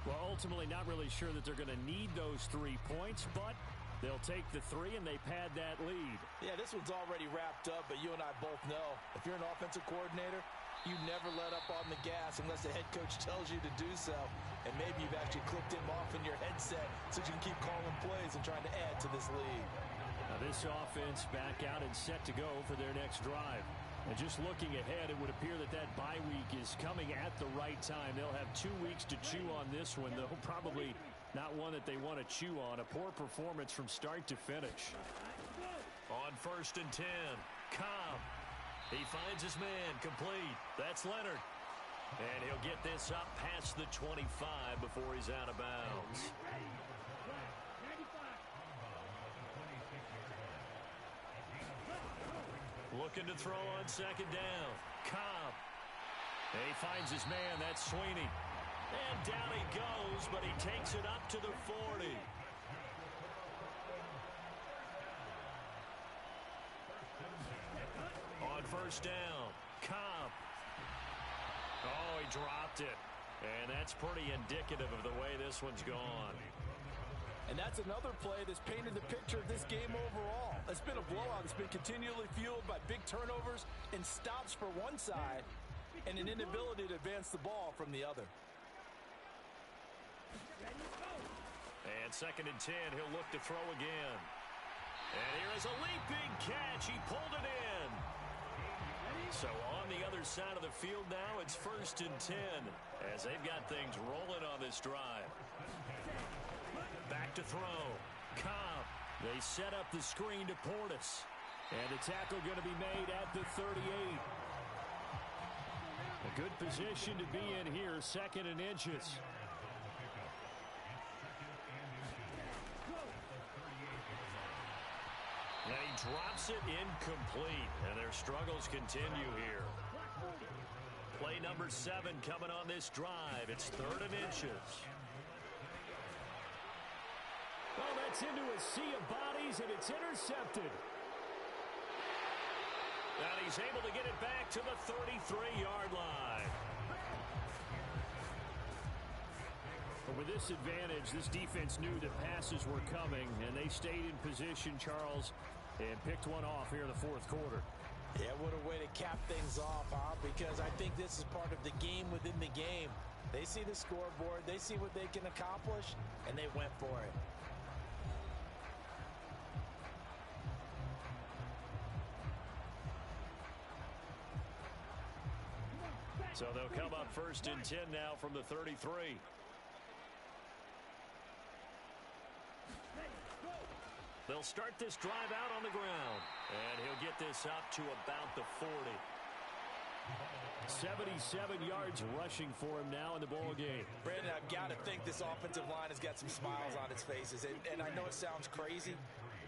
Well, ultimately not really sure that they're going to need those 3 points, but they'll take the 3 and they pad that lead. Yeah, this one's already wrapped up, but you and I both know if you're an offensive coordinator, you never let up on the gas unless the head coach tells you to do so. And maybe you've actually clicked him off in your headset so you can keep calling plays and trying to add to this lead. Now this offense back out and set to go for their next drive. And just looking ahead, it would appear that that bye week is coming at the right time. They'll have 2 weeks to chew on this one, though probably not one that they want to chew on. A poor performance from start to finish. On 1st and 10, Cobb. He finds his man complete. That's Leonard. And he'll get this up past the 25 before he's out of bounds. Ready. Flag. 95. Looking to throw on second down. Cobb. He finds his man. That's Sweeney. And down he goes, but he takes it up to the 40. On first down, Cobb. Oh, he dropped it. And that's pretty indicative of the way this one's gone. And that's another play that's painted the picture of this game overall. It's been a blowout. It's been continually fueled by big turnovers and stops for one side and an inability to advance the ball from the other. And second and 10, he'll look to throw again. And here is a leaping catch. He pulled it in. So on the other side of the field now, it's first and 10 as they've got things rolling on this drive. Back to throw. Cobb. They set up the screen to Portis. And the tackle going to be made at the 38. A good position to be in here, second and inches. And he drops it incomplete, and their struggles continue here. Play number 7 coming on this drive. It's third and inches. Oh, that's into a sea of bodies, and it's intercepted. And he's able to get it back to the 33-yard line. But with this advantage, this defense knew that passes were coming, and they stayed in position, Charles, and picked one off here in the fourth quarter. Yeah, what a way to cap things off, huh? Because I think this is part of the game within the game. They see the scoreboard, they see what they can accomplish, and they went for it. So they'll come up first and 10 now from the 33. They'll start this drive out on the ground. And he'll get this up to about the 40. 77 yards rushing for him now in the ball game. Brandon, I've got to think this offensive line has got some smiles on its faces. And I know it sounds crazy,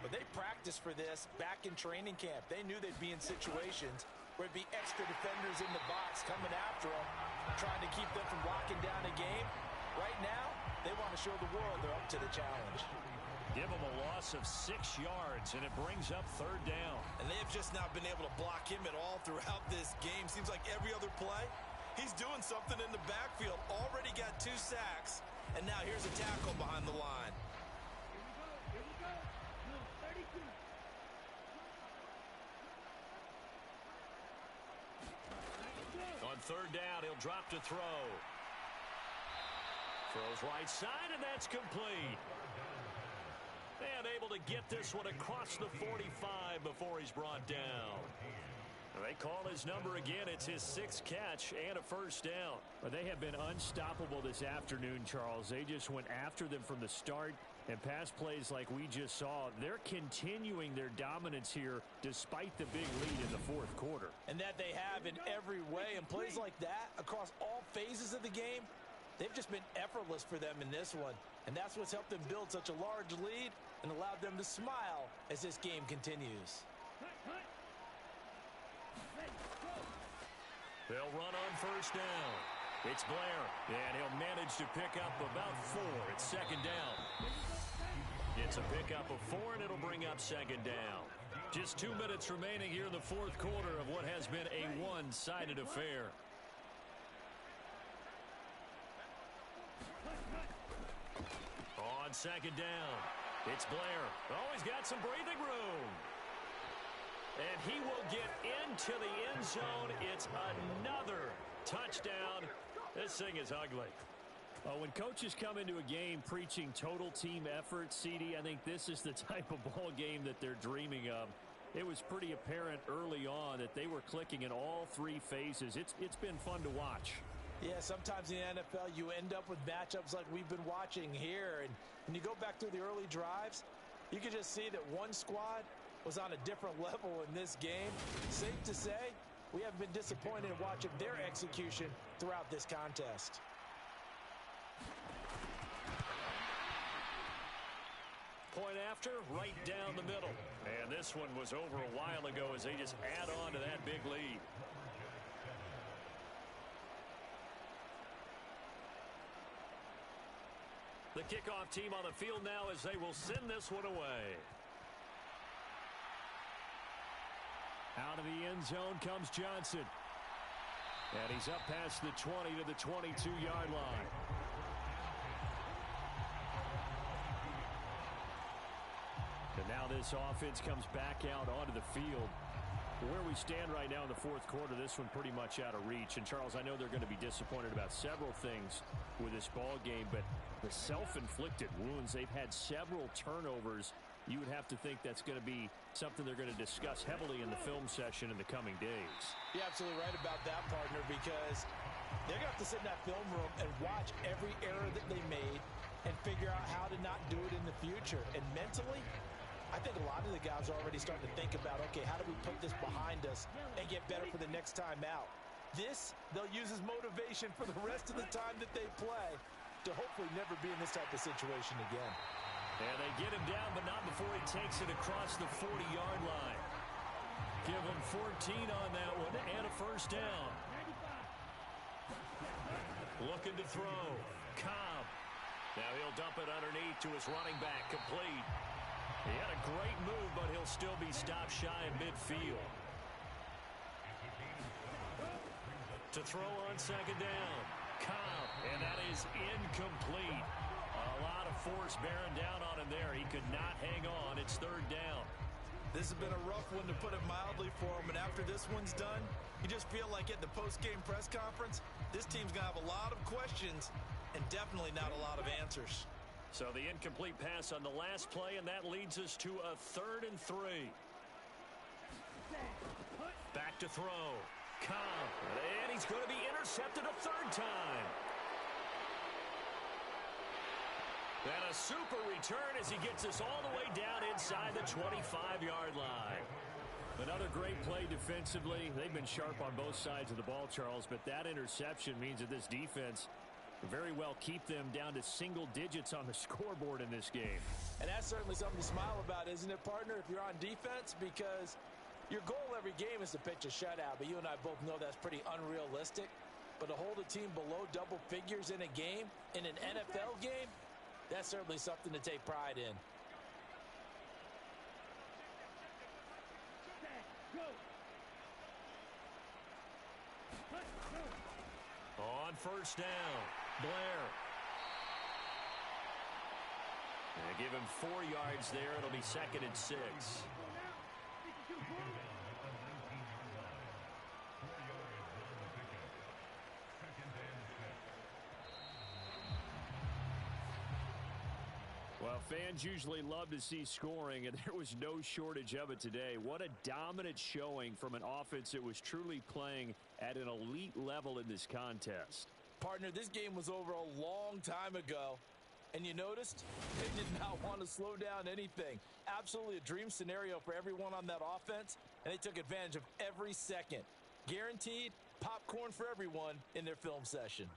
but they practiced for this back in training camp. They knew they'd be in situations where it'd be extra defenders in the box coming after them, trying to keep them from locking down a game. Right now, they want to show the world they're up to the challenge. Give them a loss of 6 yards, and it brings up third down. And they have just not been able to block him at all throughout this game. Seems like every other play, he's doing something in the backfield. Already got 2 sacks, and now here's a tackle behind the line. Here we go. No, 32. On third down, he'll drop to throw. Throws right side, and that's complete. And able to get this one across the 45 before he's brought down. They call his number again. It's his 6th catch and a first down. But they have been unstoppable this afternoon, Charles. They just went after them from the start. And pass plays like we just saw, they're continuing their dominance here despite the big lead in the fourth quarter. And that they have in every way. And plays like that across all phases of the game, they've just been effortless for them in this one. And that's what's helped them build such a large lead and allowed them to smile as this game continues. They'll run on first down. It's Blair, and he'll manage to pick up about 4. It's second down. It's a pickup of 4, and it'll bring up second down. Just 2 minutes remaining here in the fourth quarter of what has been a one-sided affair. On second down, it's Blair. Oh, he's got some breathing room. And he will get into the end zone. It's another touchdown. This thing is ugly. When coaches come into a game preaching total team effort, CD, I think this is the type of ball game that they're dreaming of. It was pretty apparent early on that they were clicking in all 3 phases. It's been fun to watch. Yeah, sometimes in the NFL you end up with matchups like we've been watching here. And when you go back through the early drives, you can just see that one squad was on a different level in this game. Safe to say, we haven't been disappointed in watching their execution throughout this contest. Point after, right down the middle. And this one was over a while ago as they just add on to that big lead. The kickoff team on the field now as they will send this one away. Out of the end zone comes Johnson. And he's up past the 20 to the 22-yard line. And now this offense comes back out onto the field. Where we stand right now in the fourth quarter, this one pretty much out of reach. And, Charles, I know they're going to be disappointed about several things with this ball game, but the self-inflicted wounds, they've had several turnovers. You would have to think that's going to be something they're going to discuss heavily in the film session in the coming days. You're absolutely right about that, partner, because they're going to have to sit in that film room and watch every error that they made and figure out how to not do it in the future. And mentally, I think a lot of the guys are already starting to think about, okay, how do we put this behind us and get better for the next time out? This, they'll use as motivation for the rest of the time that they play to hopefully never be in this type of situation again. And they get him down, but not before he takes it across the 40-yard line. Give him 14 on that one and a first down. Looking to throw. Cobb. Now he'll dump it underneath to his running back. Complete. He had a great move, but he'll still be stopped shy of midfield. To throw on second down. Cobb. And that is incomplete. A lot of force bearing down on him there. He could not hang on. It's third down. This has been a rough one, to put it mildly, for him. And after this one's done, you just feel like at the post-game press conference, this team's going to have a lot of questions and definitely not a lot of answers. So the incomplete pass on the last play, and that leads us to a 3rd and 3. Back to throw. Cobb. And he's going to be intercepted a 3rd time. And a super return as he gets us all the way down inside the 25-yard line. Another great play defensively. They've been sharp on both sides of the ball, Charles, but that interception means that this defense very well keep them down to single digits on the scoreboard in this game. And that's certainly something to smile about, isn't it, partner, if you're on defense? Because your goal every game is to pitch a shutout, but you and I both know that's pretty unrealistic. But to hold a team below double figures in a game, in an NFL game, that's certainly something to take pride in. On first down, Blair. And give him 4 yards there. It'll be 2nd and 6. Well, fans usually love to see scoring, and there was no shortage of it today. What a dominant showing from an offense that was truly playing at an elite level in this contest. Partner, this game was over a long time ago, and you noticed they did not want to slow down anything. Absolutely a dream scenario for everyone on that offense, and they took advantage of every second. Guaranteed popcorn for everyone in their film session.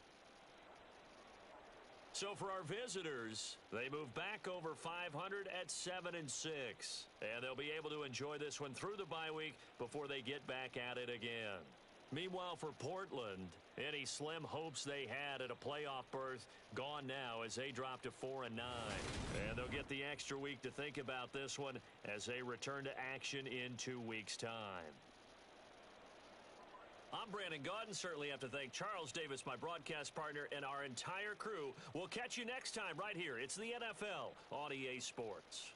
So for our visitors, they move back over 500 at 7 and 6. And they'll be able to enjoy this one through the bye week before they get back at it again. Meanwhile, for Portland, any slim hopes they had at a playoff berth gone now as they drop to 4 and 9. And they'll get the extra week to think about this one as they return to action in 2 weeks' time. I'm Brandon Gaudin. Certainly have to thank Charles Davis, my broadcast partner, and our entire crew. We'll catch you next time right here. It's the NFL on EA Sports.